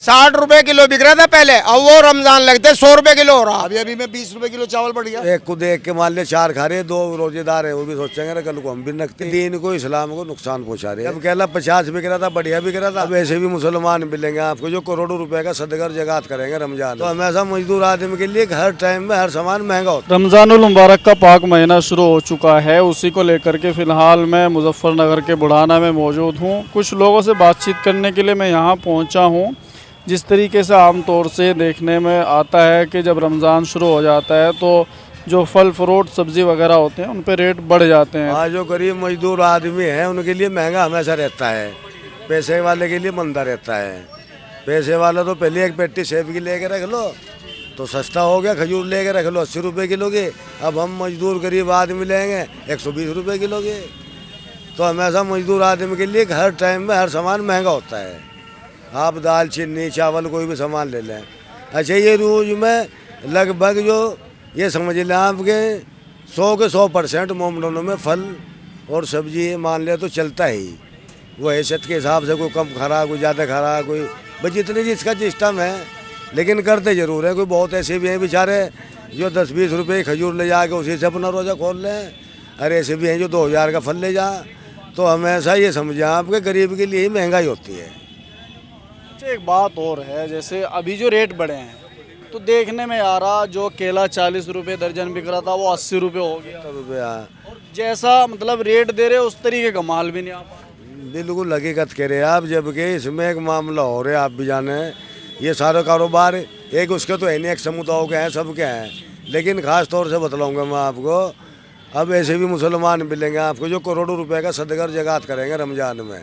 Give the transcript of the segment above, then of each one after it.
60 रुपए किलो बिक रहा था पहले, अब वो रमजान लगते 100 रुपए किलो हो रहा। अभी में 20 रुपए किलो चावल बढ़ गया। एक को देख के मान ले 4 खा रहे, 2 रोजेदार है, वो भी सोचेंगे ना कल को हम भी रखते। दीन को इस्लाम को नुकसान पहुंचा रहे हैं। अब कहला 50 बिक रहा था, बढ़िया बिक रहा था। अब ऐसे भी मुसलमान मिलेंगे आपको जो करोड़ों रुपए का सदका जगात करेंगे रमजान। तो हमेशा मजदूर आदमी के लिए हर टाइम में हर सामान महंगा होता है। रमजानुल मुबारक का पाक महीना शुरू हो चुका है, उसी को लेकर के फिलहाल मैं मुजफ्फरनगर के बुढ़ाना में मौजूद हूँ। कुछ लोगों से बातचीत करने के लिए मैं यहाँ पहुँचा हूँ। जिस तरीके से आमतौर से देखने में आता है कि जब रमज़ान शुरू हो जाता है तो जो फल फ्रूट सब्ज़ी वगैरह होते हैं उन पे रेट बढ़ जाते हैं। हाँ, जो गरीब मजदूर आदमी हैं उनके लिए महंगा हमेशा रहता है, पैसे वाले के लिए मंदा रहता है। पैसे वाला तो पहले एक पेटी सेब की लेके रख लो तो सस्ता हो गया, खजूर लेके रख लो 80 रुपये किलो के। अब हम मजदूर गरीब आदमी लेंगे 120 रुपये किलो के। तो हमेशा मजदूर आदमी के लिए हर टाइम में हर सामान महंगा होता है। आप दाल चीनी चावल कोई भी सामान ले लें। अच्छा, ये रोज में लगभग जो ये समझ लें आपके 100 के 100% मोमडनों में फल और सब्जी मान ले तो चलता ही। वो हैसियत के हिसाब से कोई कम खरा, कोई ज़्यादा खरा, कोई बस जितने जिसका सिस्टम है, लेकिन करते ज़रूर है। कोई बहुत ऐसे भी हैं बेचारे जो 10-20 रुपये खजूर ले जाके उसी से अपना रोज़ा खोल लें, और ऐसे भी हैं जो 2000 का फल ले जा। तो हमेशा ये समझें आपके गरीब के लिए ही महंगाई होती है। एक बात और है, जैसे अभी जो रेट बढ़े हैं तो देखने में आ रहा जो केला 40 रुपये दर्जन बिक रहा था वो 80 रुपये हो गया। रुपया और जैसा मतलब रेट दे रहे उस तरीके का माल भी नहीं आ पा। बिल्कुल हकीकत कह रहे हैं आप, जबकि इसमें एक मामला हो रहा है, आप भी जाने ये सारे कारोबार एक उसके तो है नहीं, एक समुदाय के हैं, सबके हैं। लेकिन ख़ास तौर से बतलाऊँगा मैं आपको, अब ऐसे भी मुसलमान मिलेंगे आपको जो करोड़ों रुपए का सदका जगात करेंगे रमजान में।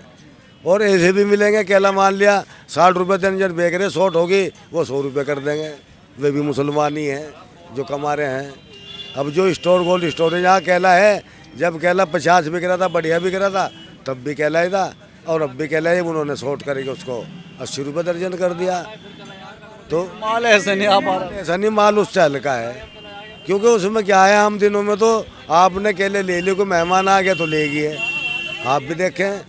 और ऐसे भी मिलेंगे केला मान लिया 60 रुपये दर्जन बेच रहे, 100 होगी वो 100 रुपये कर देंगे। वे भी मुसलमान ही हैं जो कमा रहे हैं। अब जो स्टोर गोल्ड स्टोरेज यहाँ केला है, जब केला 50 बिक रहा था, बढ़िया बिक रहा था, तब भी केला ही था, और अब भी केला ही उन्होंने शॉर्ट करके उसको 80 रुपये दर्जन कर दिया। तो माल ऐसे नहीं आ पा रहा। ऐसा नहीं, माल उससे हल्का है, क्योंकि उसमें क्या है, आम दिनों में तो आपने केले ले लिए, कोई मेहमान आ गया तो ले गए। आप भी देखें,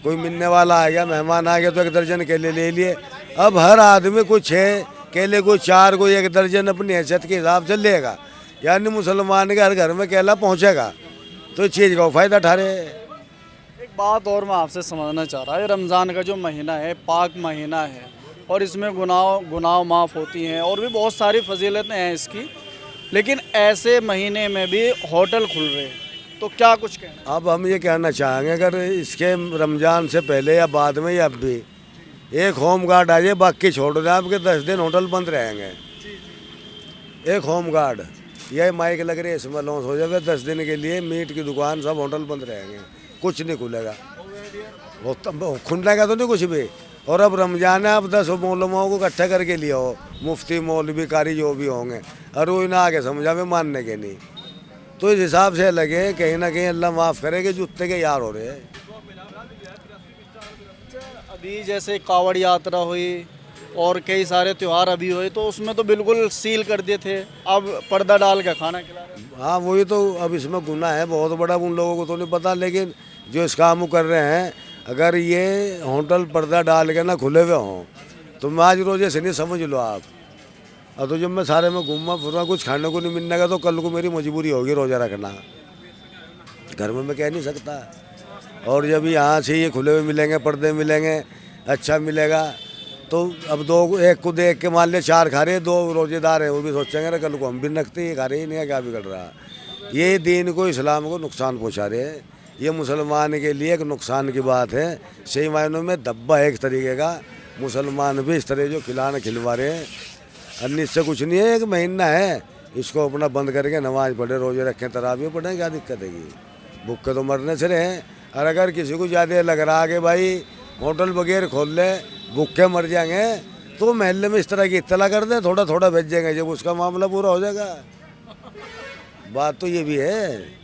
कोई मिलने वाला आ गया, मेहमान आ गया तो 1 दर्जन केले ले लिए। अब हर आदमी कोई 6 केले, कोई 4, कोई 1 दर्जन अपनी हैसियत के हिसाब से लेगा, यानी मुसलमान के हर घर में केला पहुंचेगा, तो इस चीज़ का फ़ायदा उठा रहे। एक बात और मैं आपसे समझना चाह रहा है, रमज़ान का जो महीना है पाक महीना है और इसमें गुनाह माफ़ होती हैं और भी बहुत सारी फजीलतें हैं इसकी, लेकिन ऐसे महीने में भी होटल खुल रहे हैं, तो क्या कुछ कहना? अब हम ये कहना चाहेंगे, अगर इसके रमज़ान से पहले या बाद में या अब भी एक होम गार्ड आ जाए, बाकी छोड़ दें, आपके 10 दिन होटल बंद रहेंगे। एक होम गार्ड, यह माइक लग रही है, इसमें लॉन्च हो जाएगा 10 दिन के लिए, मीट की दुकान सब होटल बंद रहेंगे, कुछ नहीं खुलेगा। वो खुलेगा तो नहीं कुछ भी। और अब रमज़ान है, अब 10 मौलमाओं को इकट्ठा करके लिया हो, मुफ्ती मौलवी कारी जो भी होंगे, और वो ना आगे समझा में मानने के नहीं। तो इस हिसाब से लगे कहीं ना कहीं अल्लाह माफ़ करेगा, जूते के यार हो रहे हैं। अभी जैसे कावड़ यात्रा हुई और कई सारे त्यौहार अभी हुए, तो उसमें तो बिल्कुल सील कर दिए थे, अब पर्दा डाल के खाना खिला रहे हैं। हाँ, वही तो, अब इसमें गुनाह है बहुत बड़ा, उन लोगों को तो नहीं पता, लेकिन जो इस काम को कर रहे हैं, अगर ये होटल पर्दा डाल के ना खुले हुए हों तो मैं आज रोजे से नहीं समझ लो आप। और तो जब मैं सारे में घूमा फिर कुछ खाने को नहीं मिलने का, तो कल को मेरी मजबूरी होगी रोज़ा रखना, घर में मैं कह नहीं सकता। और जब यहाँ से ये खुले हुए मिलेंगे, पर्दे मिलेंगे, अच्छा मिलेगा, तो अब 1 को देख के मान ले 4 खा रहे, 2 रोजेदार हैं, वो भी सोचेंगे ना कल को हम भी रखते ही खा रहे ही नहीं है, क्या बिगड़ रहा। ये दीन को इस्लाम को नुकसान पहुँचा रहे हैं, ये मुसलमान के लिए एक नुकसान की बात है। सही मायनों में धब्बा है एक तरीके का, मुसलमान भी इस तरह जो खिलवा रहे हैं। अन्य से कुछ नहीं है, एक महीना है, इसको अपना बंद करके नमाज पढ़े, रोजे रखें, तरावी पढ़ें, क्या दिक्कत है। भूखे तो मरने से रहे। और अगर किसी को ज़्यादा लग रहा है कि भाई होटल वगैरह खोल ले, भूखे मर जाएंगे, तो महल्ले में इस तरह की इत्तला कर दें, थोड़ा थोड़ा भेजेंगे, जब उसका मामला पूरा हो जाएगा। बात तो ये भी है।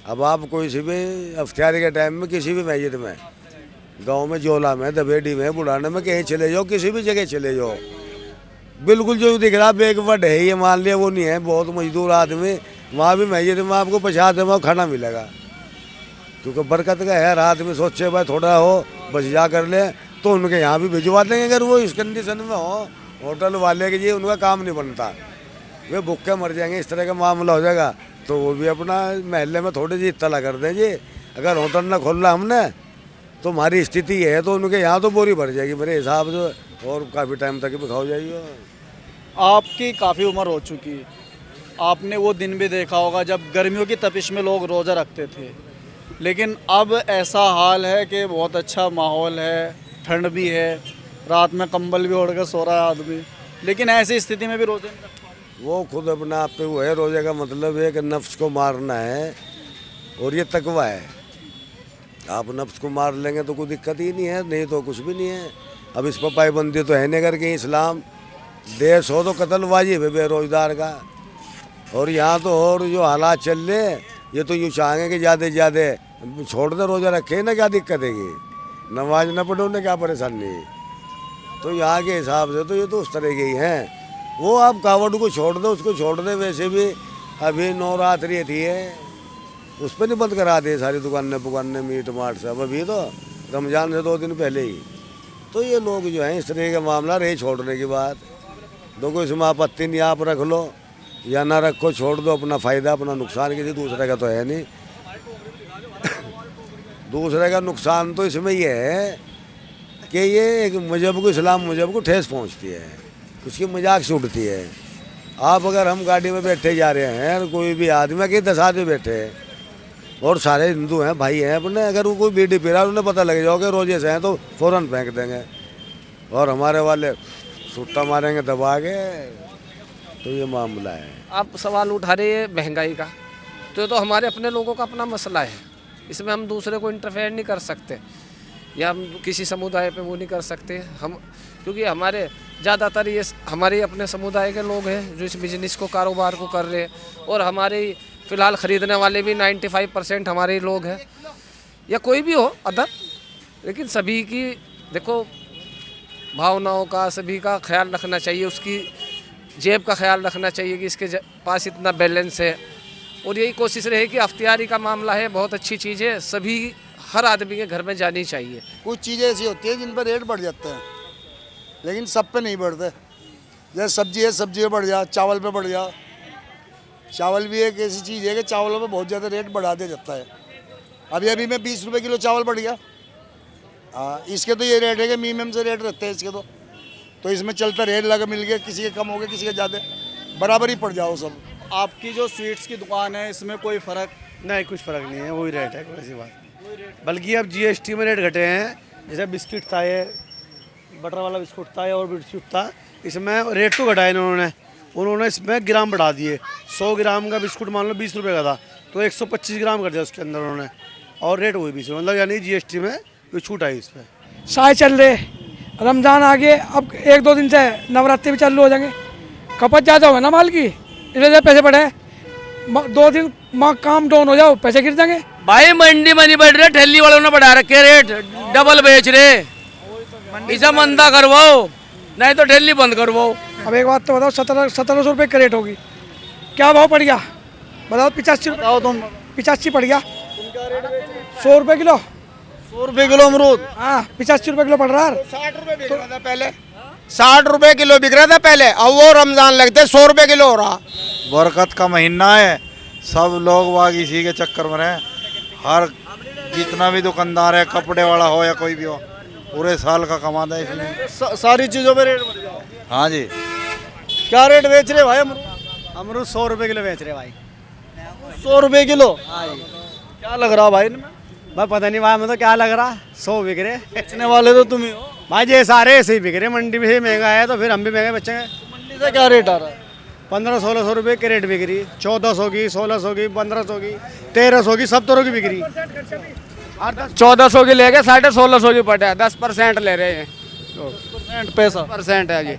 अब आप कोई सी भी अफ्तारी के टाइम में किसी भी मस्जिद में, गांव में, जोला में, दबेड़ी में, बुढ़ाने में, कहीं चले जाओ, किसी भी जगह चले जाओ, बिल्कुल जो दिख रहा बैकवर्ड है, ये मान लिया वो नहीं है, बहुत मजदूर आदमी, वहाँ भी मस्जिद में आपको 50 में खाना मिलेगा, क्योंकि बरकत का है। हर आदमी सोचे भाई थोड़ा हो बस जा कर ले, तो उनके यहाँ भी भिजवा देंगे। अगर वो इस कंडीशन में हो, होटल वाले के लिए उनका काम नहीं बनता, वे भूखे मर जाएंगे, इस तरह का मामला हो जाएगा, तो वो भी अपना महल्ले में थोड़ी जी इत्तला कर दें जी। अगर होटल ना खोलना हमने तो हमारी स्थिति है, तो उनके यहाँ तो बोरी भर जाएगी मेरे हिसाब से, और काफ़ी टाइम तक भी खाओ जाएगी। आपकी काफ़ी उम्र हो चुकी है, आपने वो दिन भी देखा होगा जब गर्मियों की तपिश में लोग रोज़ा रखते थे, लेकिन अब ऐसा हाल है कि बहुत अच्छा माहौल है, ठंड भी है, रात में कंबल भी ओढ़ कर सो रहा है आदमी, लेकिन ऐसी स्थिति में भी रोज़े नहीं रख पाते। वो खुद अपने आप पे वो है, रोजे का मतलब है कि नफ्स को मारना है, और ये तकवा है। आप नफ्स को मार लेंगे तो कोई दिक्कत ही नहीं है, नहीं तो कुछ भी नहीं है। अब इस पर पाबंदी तो है नहीं, करके इस्लाम देश हो तो कत्ल वाजिब है बेरोजगार का। और यहाँ तो और जो हालात चल रहे, ये तो यूँ चाहेंगे कि ज़्यादा से ज़्यादा छोड़ दे, रोज़ा रखे ना, क्या दिक्कत है, नमाज न पढ़ो ना, क्या परेशानी। तो यहाँ के हिसाब से तो ये तो उस तरह के ही हैं। वो आप कावड़ को छोड़ दो, उसको छोड़ दे, वैसे भी अभी नवरात्रि थी है, उस पर नहीं बंद करा दिए सारी दुकानें मीट माट सब, अभी तो रमज़ान से 2 दिन पहले ही। तो ये लोग जो हैं इस तरह का मामला रहे छोड़ने की बात, देखो इसमें आपत्ति नहीं, आप रख लो या ना रखो, छोड़ दो, अपना फ़ायदा अपना नुकसान, किसी दूसरे का तो है नहीं। दूसरे का नुकसान तो इसमें ये है कि ये एक मजहब को, इस्लाम मजहब को ठेस पहुंचती है, उसकी मजाक से उड़ती है। आप अगर हम गाड़ी में बैठे जा रहे हैं, कोई भी आदमी के 10 आदमी बैठे हैं और सारे हिंदू हैं, भाई हैं अपने, अगर वो कोई बीड़ी पी रहा है उन्हें पता लग जाओगे रोजे से हैं तो फ़ौरन फेंक देंगे, और हमारे वाले सुट्टा मारेंगे दबा के। तो ये मामला है। आप सवाल उठा रहे हैं महंगाई का, तो ये तो हमारे अपने लोगों का अपना मसला है, इसमें हम दूसरे को इंटरफेयर नहीं कर सकते, या हम किसी समुदाय पे वो नहीं कर सकते हम, क्योंकि हमारे ज़्यादातर ये हमारे अपने समुदाय के लोग हैं जो इस बिज़नेस को, कारोबार को कर रहे हैं, और हमारे फ़िलहाल ख़रीदने वाले भी 95% हमारे ही लोग हैं, या कोई भी हो अदर। लेकिन सभी की देखो भावनाओं का, सभी का ख्याल रखना चाहिए, उसकी जेब का ख्याल रखना चाहिए कि इसके पास इतना बैलेंस है, और यही कोशिश रहे कि अख्तियारी का मामला है, बहुत अच्छी चीज़ है, सभी हर आदमी के घर में जानी चाहिए। कुछ चीज़ें ऐसी होती हैं जिन पर रेट बढ़ जाते हैं, लेकिन सब पे नहीं बढ़ते। जैसे सब्जी है, सब्जी पे बढ़ जा, चावल पे बढ़ जा। चावल भी एक ऐसी चीज़ है कि चावलों पे बहुत ज़्यादा रेट बढ़ा दिया जाता है। अभी में 20 रुपये किलो चावल बढ़ गया। इसके तो ये रेट है कि मिनिमम से रेट रहते हैं इसके, तो इसमें चलता रेट लगा मिल गया, किसी के कम हो गया, किसी के ज़्यादा, बराबर ही पड़ जाओ सब। आपकी जो स्वीट्स की दुकान है इसमें कोई फ़र्क? नहीं, कुछ फ़र्क नहीं है, वही रेट है, कोई ऐसी बात। बल्कि अब GST में रेट घटे हैं। जैसे बिस्किट था, ये बटर वाला बिस्कुट था और बिस्कुट था, इसमें रेट तो घटाए उन्होंने इसमें ग्राम बढ़ा दिए। 100 ग्राम का बिस्कुट मान लो 20 रुपये का था, तो 125 ग्राम कर दिया उसके अंदर उन्होंने, और रेट वही 20, मतलब यानी GST में कोई छूट आई इस पर। शायद चल रहे, रमज़ान आ गए, अब 1-2 दिन से नवरात्रि भी चालू हो जाएंगे, खपत ज़्यादा होगा ना माल की, इसलिए पैसे बढ़े, 2 दिन काम डाउन हो जाओ, पैसे गिर जाएंगे। भाई मंडी में नहीं बढ़ रहे, ठेली वालों ने बढ़ा रखे रेट, डबल बेच रहे, इसे मंदा करवाओ, नहीं तो ठेली बंद करवाओ। अब एक बात तो बताओ, 1700 रुपये का रेट होगी, क्या भाव पड़ गया बताओ? 85 बताओ तुम। 85 पड़ गया। 100 रुपये किलो, 100 रुपये किलो अमरूद? हाँ, 85 रुपये किलो पड़ रहा है। 60 रुपये बिक रहा था पहले, 60 रुपये किलो बिक रहा था पहले, अब वो रमज़ान लगते 100 रुपये किलो हो रहा। बरकत का महीना है, सब लोग वाग इसी के चक्कर में रहे। हर जितना भी दुकानदार है, कपड़े वाला हो या कोई भी हो, पूरे साल का कमाता है इसमें। सारी चीज़ों पे रेट बढ़ गया। हाँ जी। क्या रेट बेच रहे भाई अमरूद? अमरूद 100 रुपये किलो बेच रहे भाई। 100 रुपये किलो? क्या लग रहा भाई इनमें? भाई पता नहीं भाई, मैं तो क्या लग रहा, 100 बिक रहे। बेचने वाले तो तुम ही हो भाई, ये सारे ऐसे ही बिक रहे, मंडी में महंगा है तो फिर हम भी महंगे बेचेंगे। मंडी से क्या रेट आ रहा है? 1500-1600 रुपये की रेट बिक रही, 1400 की, 1600 की, 1500 की, 1300 की, सब तरह की बिक रही। 1400 की लेके 1650 की पड़े, 10% ले रहे हैं। 10% पैसा % है जी,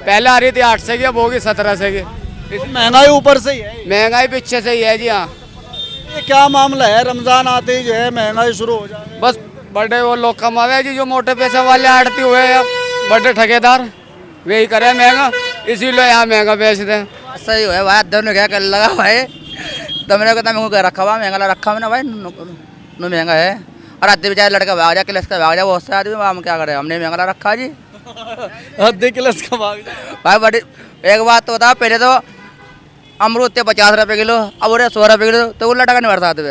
पहले आ रही थी 8 से की, अब होगी 17 से की। महंगाई ऊपर से ही है, महंगाई पीछे से ही है जी। हाँ, ये क्या मामला है, रमज़ान आते ही जो है महंगाई शुरू हो जाए? बस बड़े वो लोग कमावे जी, जो मोटे पैसे वाले आड़ती हुए या बड़े ठेकेदार, वही करे महंगा, इसीलिए यहाँ महंगा बेचते हैं। सही है भाई, दोनों क्या कर लगा भाई, तुमने कहता मैं रखा हुआ महंगा रखा मैंने भाई, नो महंगा है, और आधे बेचारे लड़का भाग जाए, क्लच का भाग जाए, बहुत से आदमी, हम क्या करें, हमने महंगा रखा जी। आधे क्लच का भाग जाए। भाई बड़ी एक बात तो बताओ, पहले तो अमरूद थे 50 रुपये किलो, अब वो 100 रुपये किलो, तो वो लटका नहीं बढ़ता था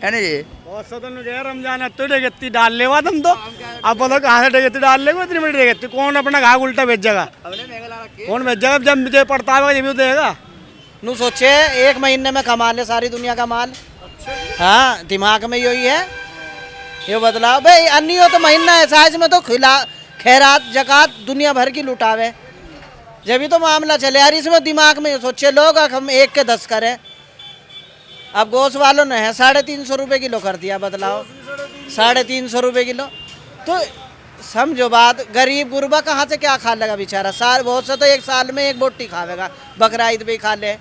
है ना जी। रमजान तो डेगेती डाल लेवा तुम तो, अब बोलो कहाँ से डेगेती डाल लेगा, इतनी बड़ी डेगेती कौन अपना घाग उल्टा भेजेगा, कौन भेजेगा, जब मुझे पड़ता है ये भी देगा। नू सोचे एक महीने में कमा ले सारी दुनिया का माल। हाँ, दिमाग में यही है, ये बदलाव भाई। अन्य हो तो महीना है साइज में तो खिला खैरात जकात दुनिया भर की लुटावे, जब भी तो मामला चले यार। इसमें दिमाग में सोचे लोग, हम 1 के 10 करें। अब गोश्त वालों ने है 350 रुपये किलो कर दिया, बदलाव 350 रुपये किलो। तो समझो बात, गरीब गुरबा कहाँ से क्या खा लेगा बेचारा। साल बहुत से तो 1 साल में 1 बोटी खावेगा, बकरा ईद भी खा ले,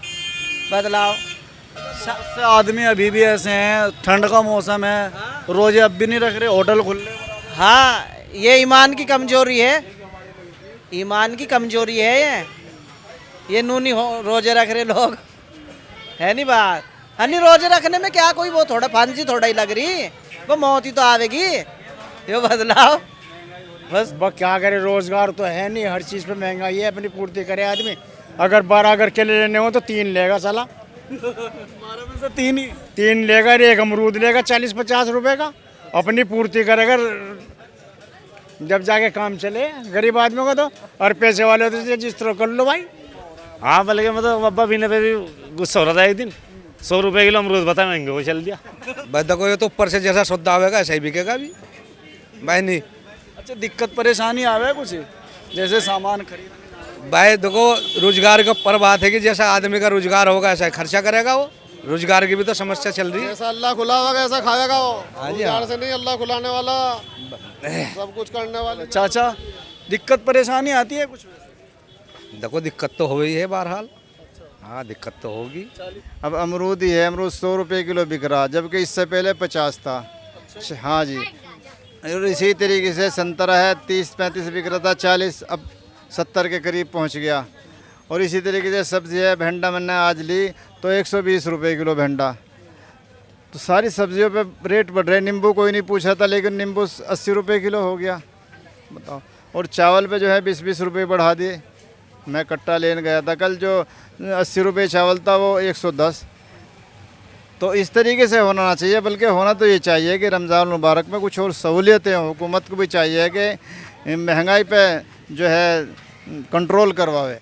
बदलाव। से आदमी अभी भी ऐसे हैं, ठंड का मौसम है, रोजे अब भी नहीं रख रहे, होटल खुल रहे। हाँ, ये ईमान की कमजोरी है, ईमान की कमजोरी है ये नूनी रोजे रख रहे लोग, है नहीं बात। हनी रोजे रखने में क्या कोई वो थोड़ा फांसी थोड़ा ही लग रही, वो मौत ही तो आवेगी। ये बदलाव बस क्या करे, रोजगार तो है नहीं, हर चीज़ पे महंगाई है, अपनी पूर्ति करे आदमी। अगर 12 अगर केले लेने हो तो 3 लेगा साला, 12 में से 3 ही 3 लेगा, एक अमरूद लेगा 40-50 रुपए का, अपनी पूर्ति करेगा जब जाके काम चले। गरीब आदमियों का तो, और पैसे वाले तो जिस तरह कर लो भाई। हाँ, बल्कि मतलब अब्बा पीने पे भी गुस्सा हो रहा था एक दिन, 100 रुपये किलो अमरूद बता महंगे वो चल दिया। भाई देखो ये तो ऊपर से जैसा सौदा आवेगा ऐसा ही बिकेगा भी भाई। नहीं अच्छा, दिक्कत परेशानी आवे कुछ, जैसे सामान खरीद। भाई देखो, रोजगार के ऊपर बात है कि जैसा आदमी का रोजगार होगा ऐसा खर्चा करेगा वो। रोजगार की भी तो समस्या चल रही है। जैसा अल्लाह खुला होगा ऐसा खाएगा वो। हाँ जी, रोजगार से नहीं, अल्लाह खुलाने वाला, सब कुछ करने वाले। चाचा, दिक्कत परेशानी आती है कुछ? देखो दिक्कत तो हो गई है बहरहाल, हाँ दिक्कत तो होगी। अब अमरूद ही है, अमरूद 100 रुपये किलो बिक रहा, जबकि इससे पहले 50 था। हाँ जी, और इसी तरीके से संतरा है 30-35 बिक रहा था, 40 अब 70 के करीब पहुंच गया। और इसी तरीके से सब्ज़ी है, भेंडा मैंने आज ली तो 120 रुपये किलो भेंडा। तो सारी सब्जियों पे रेट बढ़ रहे। नींबू कोई नहीं पूछा था, लेकिन नींबू 80 रुपये किलो हो गया, बताओ। और चावल पे जो है 20-20 रुपये बढ़ा दिए। मैं कट्टा लेने गया था कल, जो 80 रुपये चावल था वो 110। तो इस तरीके से होना चाहिए, बल्कि होना तो ये चाहिए कि रमज़ान मुबारक में कुछ और सहूलियतें हों। हुकूमत को भी चाहिए कि महंगाई पे जो है कंट्रोल करवावे।